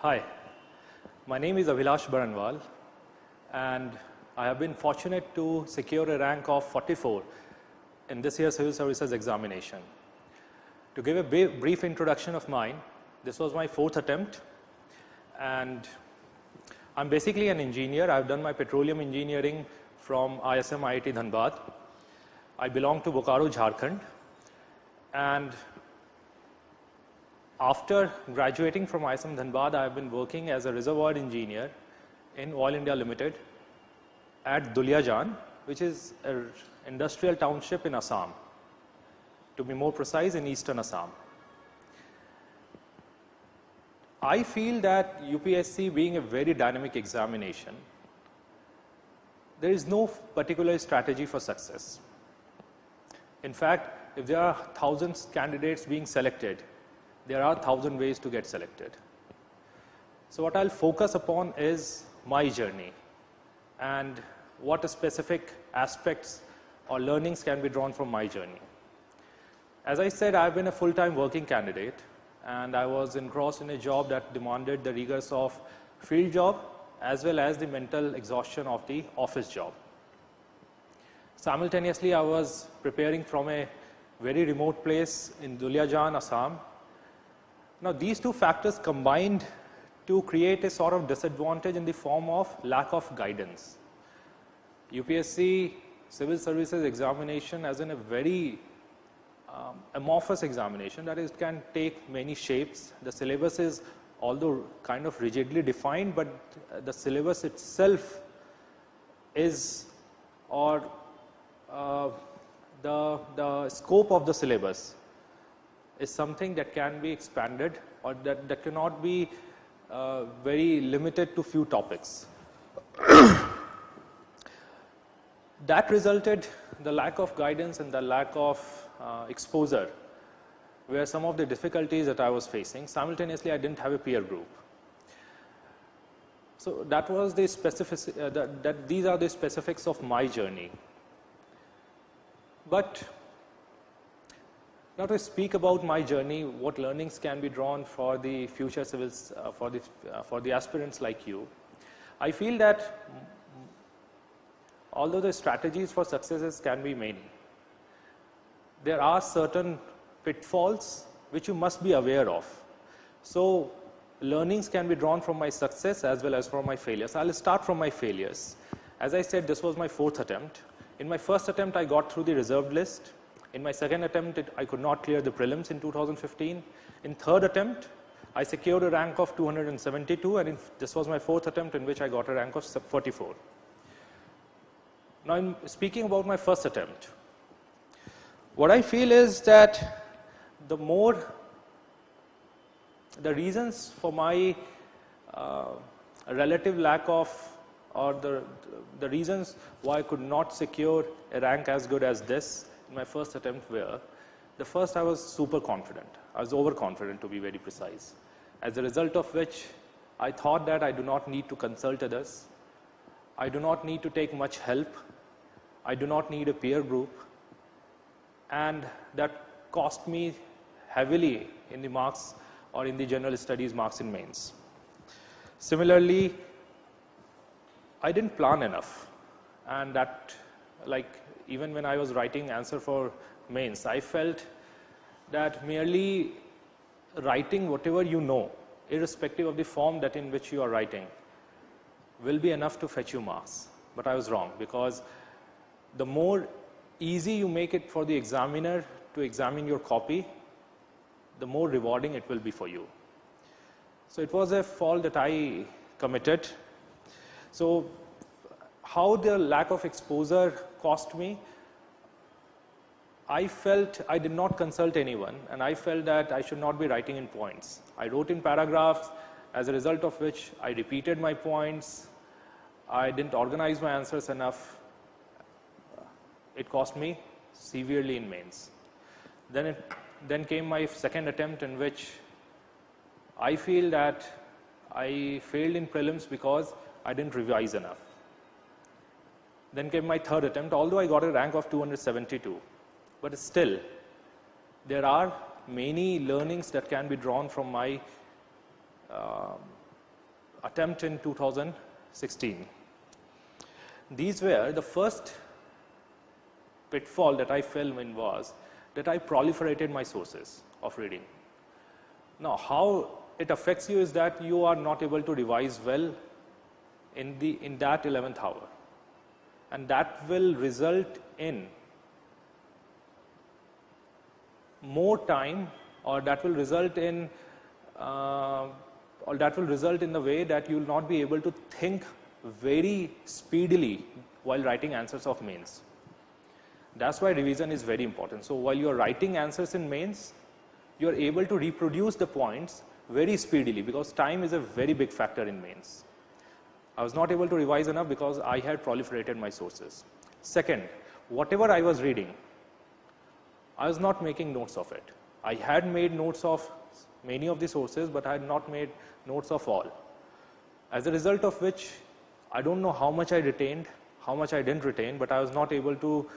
Hi, my name is Abhilash Baranwal and I have been fortunate to secure a rank of 44 in this year's Civil Services examination. To give a brief introduction of mine, this was my 4th attempt and I'm basically an engineer. I've done my petroleum engineering from ISM IIT Dhanbad. I belong to Bokaro, Jharkhand, and after graduating from ISM Dhanbad, I have been working as a reservoir engineer in Oil India Limited at Duliajan, which is an industrial township in Assam, to be more precise, in eastern Assam. I feel that UPSC being a very dynamic examination, there is no particular strategy for success. In fact, if there are thousands of candidates being selected, there are 1,000 ways to get selected. So what I'll focus upon is my journey and what specific aspects or learnings can be drawn from my journey. As I said, I've been a full-time working candidate and I was engrossed in a job that demanded the rigors of field job as well as the mental exhaustion of the office job. Simultaneously, I was preparing from a very remote place in Duliajan, Assam. Now, these two factors combined to create a sort of disadvantage in the form of lack of guidance. UPSC Civil Services examination as in a very amorphous examination, that is, it can take many shapes. The syllabus is although kind of rigidly defined, but the syllabus itself is, or the scope of the syllabus is something that can be expanded or that cannot be very limited to few topics. That resulted the lack of guidance and the lack of exposure were some of the difficulties that I was facing. Simultaneously, I didn't have a peer group. So that was the specific, these are the specifics of my journey. But now to speak about my journey, what learnings can be drawn for the future civils, for the aspirants like you, I feel that although the strategies for successes can be many, there are certain pitfalls which you must be aware of. So learnings can be drawn from my success as well as from my failures. I'll start from my failures. As I said, this was my 4th attempt. In my first attempt, I got through the reserved list. In my second attempt, I could not clear the prelims in 2015. In third attempt, I secured a rank of 272, and this was my 4th attempt in which I got a rank of 44. Now, I'm speaking about my first attempt. What I feel is that the reasons for my relative lack of, or the reasons why I could not secure a rank as good as this in my first attempt were, the first, I was super confident. I was overconfident, to be very precise. As a result of which, I thought that I do not need to consult others. I do not need to take much help. I do not need a peer group. And that cost me heavily in the marks or in the general studies marks in mains. Similarly, I didn't plan enough, and that, like, even when I was writing answer for mains, I felt that merely writing whatever you know, irrespective of the form that in which you are writing, will be enough to fetch you marks. But I was wrong, because the more easy you make it for the examiner to examine your copy, the more rewarding it will be for you. So it was a fault that I committed. So how the lack of exposure cost me, I felt I did not consult anyone, and I felt that I should not be writing in points. I wrote in paragraphs, as a result of which I repeated my points. I didn't organize my answers enough. It cost me severely in mains. Then came my second attempt, in which I feel that I failed in prelims because I didn't revise enough. Then came my third attempt, although I got a rank of 272. But still, there are many learnings that can be drawn from my attempt in 2016. These were the first pitfall that I fell in was that I proliferated my sources of reading. Now, how it affects you is that you are not able to revise well in that 11th hour, and that will result in more time, or that will result in the way that you will not be able to think very speedily while writing answers of mains. That's why revision is very important. So while you are writing answers in mains, you are able to reproduce the points very speedily, because time is a very big factor in mains. I was not able to revise enough because I had proliferated my sources. Second, whatever I was reading, I was not making notes of it. I had made notes of many of the sources, but I had not made notes of all. As a result of which, I don't know how much I retained, how much I didn't retain, but I was not able to,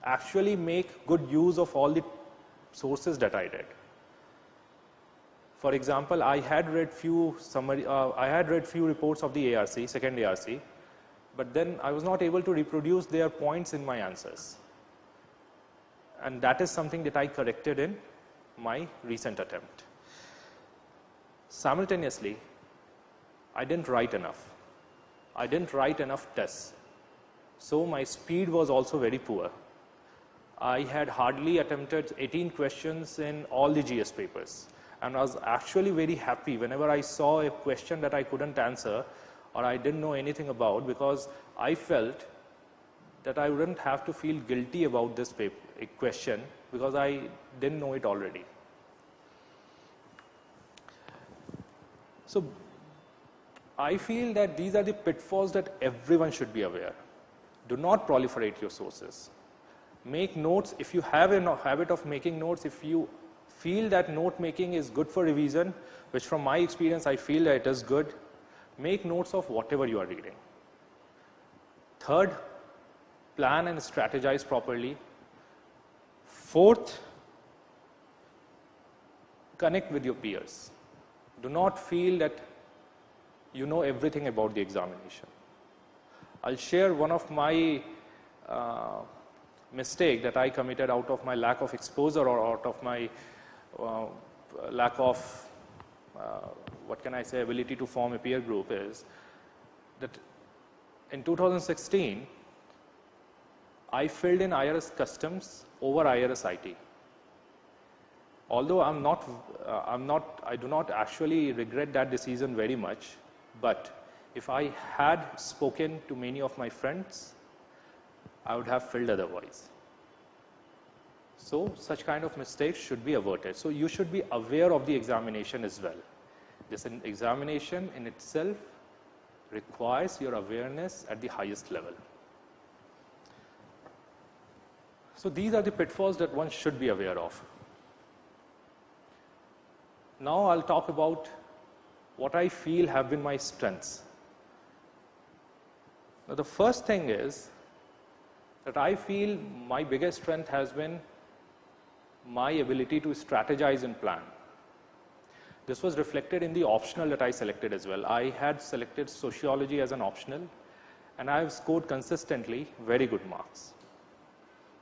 actually make good use of all the sources that I did. For example, I had read few reports of the ARC, second ARC, but then I was not able to reproduce their points in my answers. And that is something that I corrected in my recent attempt. Simultaneously, I didn't write enough. I didn't write enough tests. So my speed was also very poor. I had hardly attempted 18 questions in all the GS papers. And I was actually very happy whenever I saw a question that I couldn't answer or I didn't know anything about, because I felt that I wouldn't have to feel guilty about this question because I didn't know it already. So I feel that these are the pitfalls that everyone should be aware. Do not proliferate your sources. Make notes. If you have a habit of making notes, if you feel that note making is good for revision, which from my experience I feel that it is good, make notes of whatever you are reading. Third, plan and strategize properly. Fourth, connect with your peers. Do not feel that you know everything about the examination. I'll share one of my mistake that I committed out of my lack of exposure or out of my lack of, ability to form a peer group, is that in 2016, I filled in IRS Customs over IRS IT. Although I do not actually regret that decision very much, but if I had spoken to many of my friends, I would have filled otherwise. So such kind of mistakes should be averted. So you should be aware of the examination as well. This examination in itself requires your awareness at the highest level. So these are the pitfalls that one should be aware of. Now I'll talk about what I feel have been my strengths. Now the first thing is that I feel my biggest strength has been my ability to strategize and plan. This was reflected in the optional that I selected as well. I had selected sociology as an optional, and I have scored consistently very good marks.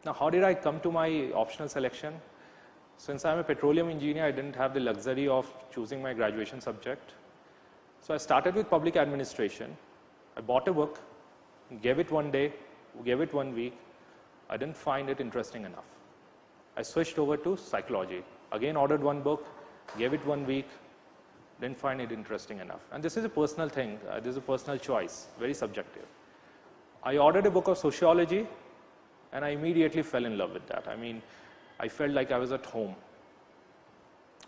Now, how did I come to my optional selection? Since I'm a petroleum engineer, I didn't have the luxury of choosing my graduation subject. So I started with public administration. I bought a book, gave it one day, gave it 1 week. I didn't find it interesting enough. I switched over to psychology. Again, ordered one book, gave it 1 week, didn't find it interesting enough. And this is a personal thing. This is a personal choice, very subjective. I ordered a book of sociology, and I immediately fell in love with that. I mean, I felt like I was at home.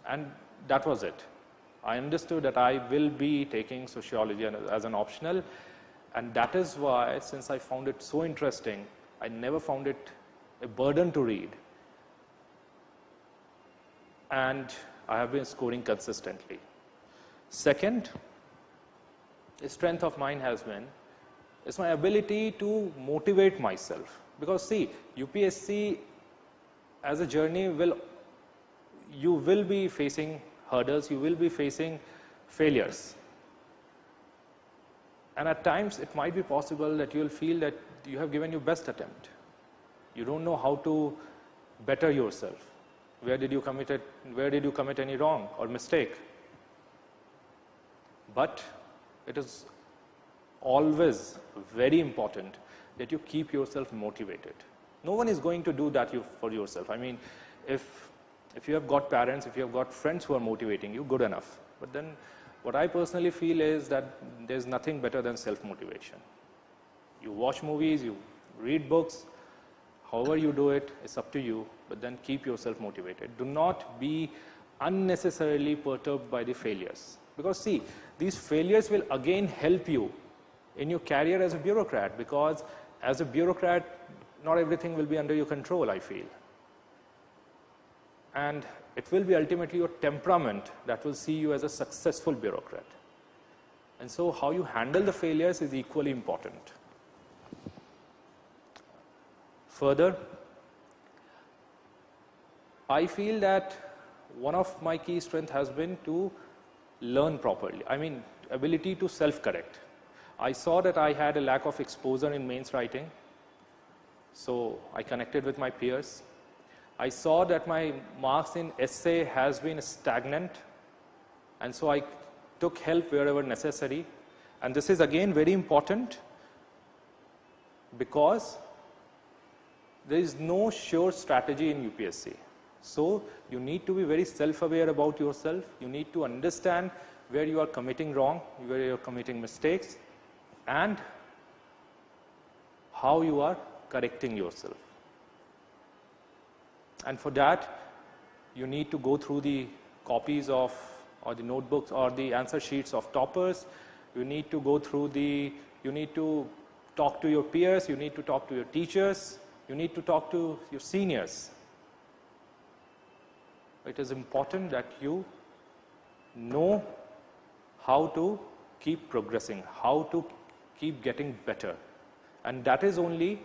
And that was it. I understood that I will be taking sociology as an optional, and that is why, since I found it so interesting, I never found it a burden to read. And I have been scoring consistently. Second, a strength of mine has been is my ability to motivate myself. Because see, UPSC as a journey you will be facing hurdles, you will be facing failures. And at times, it might be possible that you will feel that you have given your best attempt. You don't know how to better yourself. Where did you commit any wrong or mistake? But it is always very important that you keep yourself motivated. No one is going to do that for yourself. I mean, if you have got parents, if you have got friends who are motivating you, good enough. But then what I personally feel is that there's nothing better than self-motivation. You watch movies, you read books, however you do it, it's up to you, but then keep yourself motivated. Do not be unnecessarily perturbed by the failures. Because see, these failures will again help you in your career as a bureaucrat, because as a bureaucrat, not everything will be under your control, I feel. And it will be ultimately your temperament that will see you as a successful bureaucrat. And so how you handle the failures is equally important. Further, I feel that one of my key strengths has been to learn properly. I mean, ability to self-correct. I saw that I had a lack of exposure in mains writing, so I connected with my peers. I saw that my marks in essay has been stagnant, and so I took help wherever necessary. And this is again very important because there is no sure strategy in UPSC. So you need to be very self-aware about yourself. You need to understand where you are committing wrong, where you are committing mistakes, and how you are correcting yourself. And for that, you need to go through the copies of, or the notebooks, or the answer sheets of toppers. You need to go through you need to talk to your peers, you need to talk to your teachers, you need to talk to your seniors. It is important that you know how to keep progressing, how to keep getting better. And that is only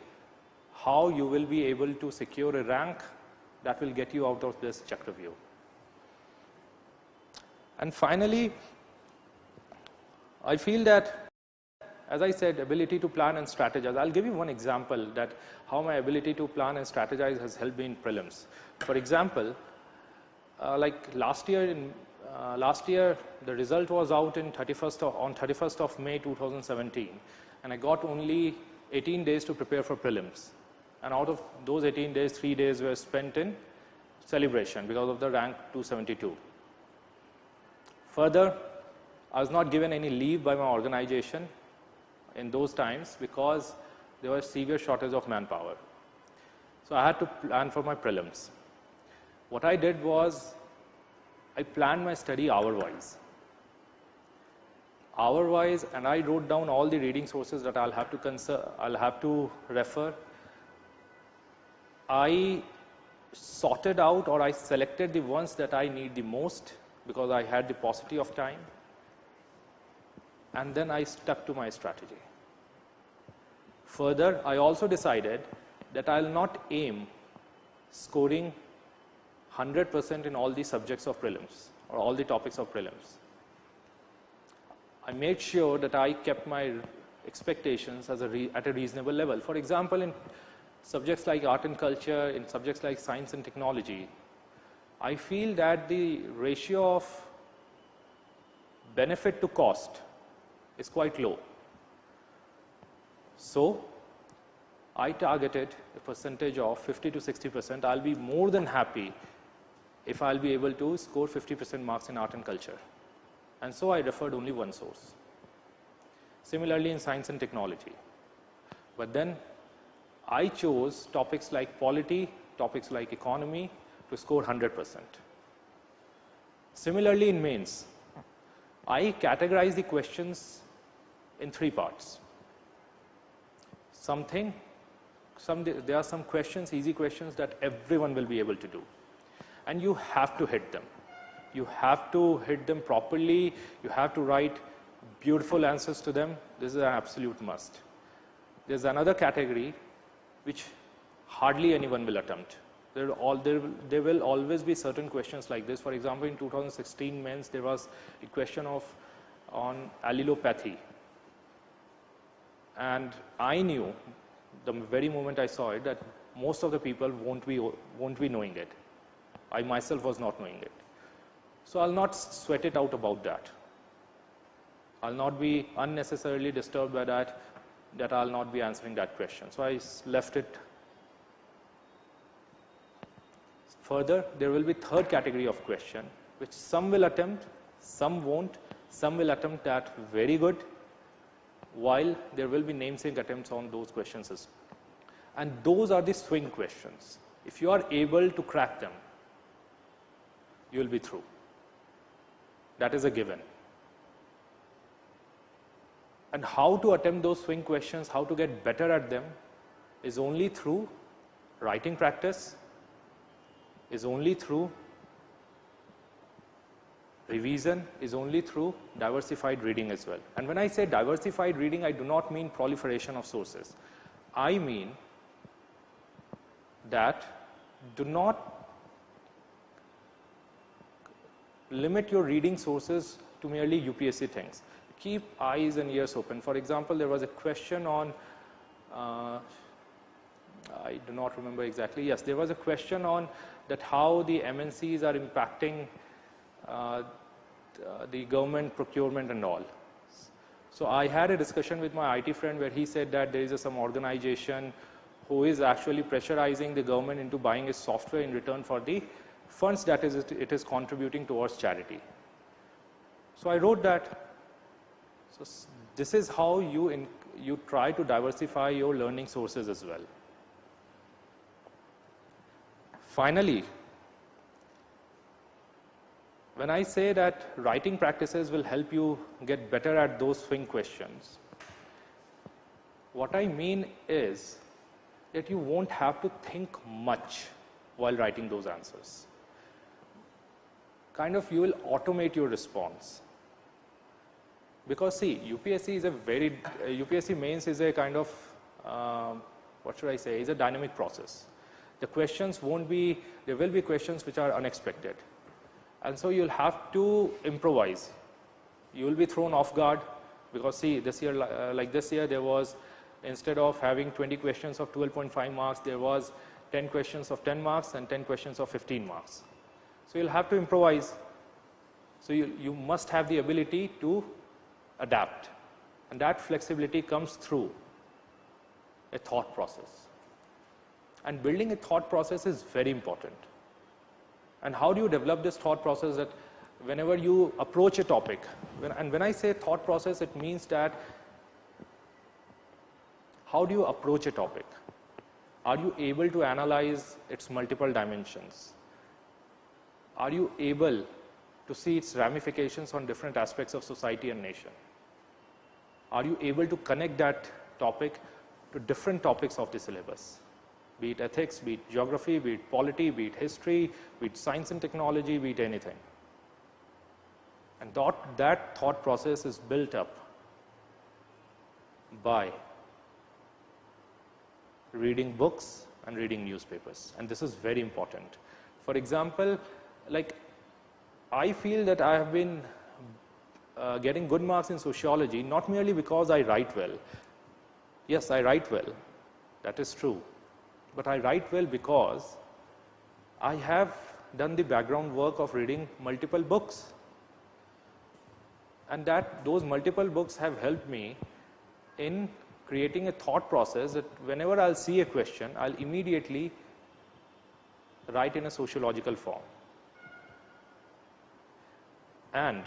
how you will be able to secure a rank that will get you out of this Chakravyuh. And finally, I feel that, as I said, ability to plan and strategize. I'll give you one example that how my ability to plan and strategize has helped me in prelims. For example, like last year, the result was out on 31st of May 2017, and I got only 18 days to prepare for prelims. And out of those 18 days, 3 days were spent in celebration because of the rank 272. Further, I was not given any leave by my organization in those times because there was severe shortage of manpower. So I had to plan for my prelims. What I did was, I planned my study hour-wise. Hour-wise, and I wrote down all the reading sources that I'll have to refer. I sorted out, or I selected the ones that I need the most because I had the paucity of time, and then I stuck to my strategy. Further, I also decided that I'll not aim scoring 100% in all the subjects of prelims or all the topics of prelims. I made sure that I kept my expectations at a reasonable level. For example, in subjects like art and culture, in subjects like science and technology, I feel that the ratio of benefit to cost is quite low. So I targeted a percentage of 50 to 60%. I'll be more than happy if I'll be able to score 50% marks in art and culture. And so I referred only one source. Similarly in science and technology. But then I chose topics like polity, topics like economy to score 100%. Similarly in mains, I categorize the questions in 3 parts. There are some questions, easy questions that everyone will be able to do. And you have to hit them. You have to hit them properly. You have to write beautiful answers to them. This is an absolute must. There's another category which hardly anyone will attempt. There will always be certain questions like this. For example, in 2016 mains, there was a question on allelopathy. And I knew the very moment I saw it that most of the people won't be knowing it. I myself was not knowing it. So I'll not sweat it out about that. I'll not be unnecessarily disturbed by that I'll not be answering that question. So I left it. Further, there will be third category of question, which some will attempt, some won't, some will attempt that very good, while there will be namesake attempts on those questions as well. And those are the swing questions. If you are able to crack them, you will be through. That is a given. And how to attempt those swing questions, how to get better at them, is only through writing practice, is only through revision, is only through diversified reading as well. And when I say diversified reading, I do not mean proliferation of sources. I mean that do not limit your reading sources to merely UPSC things. Keep eyes and ears open. For example, there was a question on, I do not remember exactly. Yes, there was a question on that how the MNCs are impacting the government procurement and all. So I had a discussion with my IT friend where he said that there is some organization who is actually pressurizing the government into buying a software in return for the funds that it is contributing towards charity. So I wrote that. So this is how you try to diversify your learning sources as well. Finally, when I say that writing practices will help you get better at those swing questions, what I mean is that you won't have to think much while writing those answers. Kind of you will automate your response. Because see, UPSC mains is a kind of, what should I say, is a dynamic process. The questions won't be, there will be questions which are unexpected. And so you'll have to improvise. You will be thrown off guard because see, this year, like this year, there was, instead of having 20 questions of 12.5 marks, there was 10 questions of 10 marks and 10 questions of 15 marks. So you'll have to improvise. So you must have the ability to adapt. And that flexibility comes through a thought process. And building a thought process is very important. And how do you develop this thought process? That whenever you approach a topic, when I say thought process, it means that how do you approach a topic? Are you able to analyze its multiple dimensions? Are you able to see its ramifications on different aspects of society and nation? Are you able to connect that topic to different topics of the syllabus? Be it ethics, be it geography, be it polity, be it history, be it science and technology, be it anything. And that thought process is built up by reading books and reading newspapers. And this is very important. For example, like I feel that I have been getting good marks in sociology, not merely because I write well. Yes, I write well. That is true. But I write well because I have done the background work of reading multiple books. And those multiple books have helped me in creating a thought process that whenever I'll see a question, I'll immediately write in a sociological form. And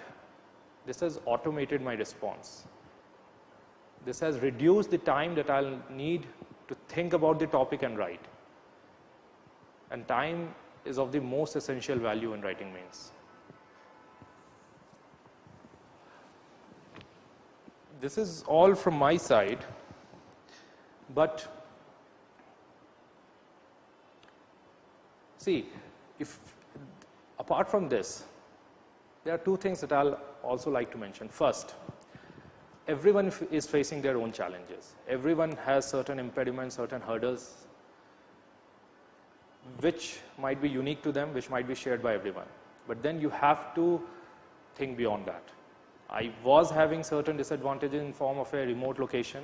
this has automated my response. This has reduced the time that I'll need to think about the topic and write. And time is of the most essential value in writing mains. This is all from my side, but see, apart from this, there are two things that I'll also like to mention. First, everyone is facing their own challenges. Everyone has certain impediments, certain hurdles. which might be unique to them, which might be shared by everyone. But then you have to think beyond that. I was having certain disadvantages in form of a remote location.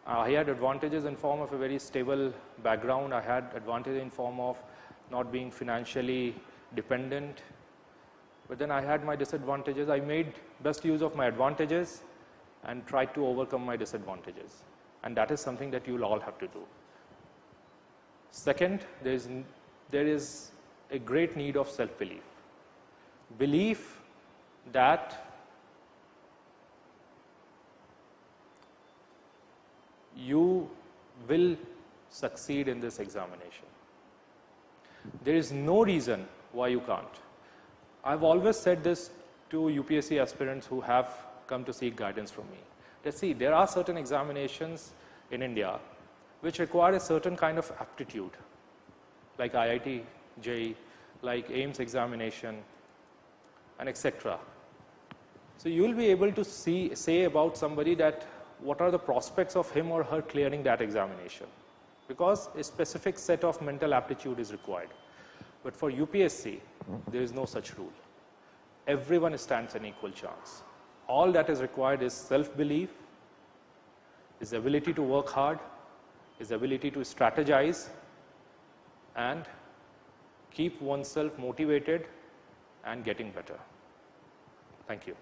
I had advantages in form of a very stable background. I had advantages in form of not being financially dependent. But then I had my disadvantages. I made best use of my advantages and tried to overcome my disadvantages. And that is something that you'll all have to do. Second, there is a great need of self-belief. Belief that you will succeed in this examination. There is no reason why you can't. I've always said this to UPSC aspirants who have come to seek guidance from me. Let's see, there are certain examinations in India which require a certain kind of aptitude, like IIT, JEE, like AIMS examination, and etc. So you will be able to say about somebody that what are the prospects of him or her clearing that examination, because a specific set of mental aptitude is required. But for UPSC, there is no such rule. Everyone stands an equal chance. All that is required is self-belief, is ability to work hard, is ability to strategize, and keep oneself motivated and getting better. Thank you.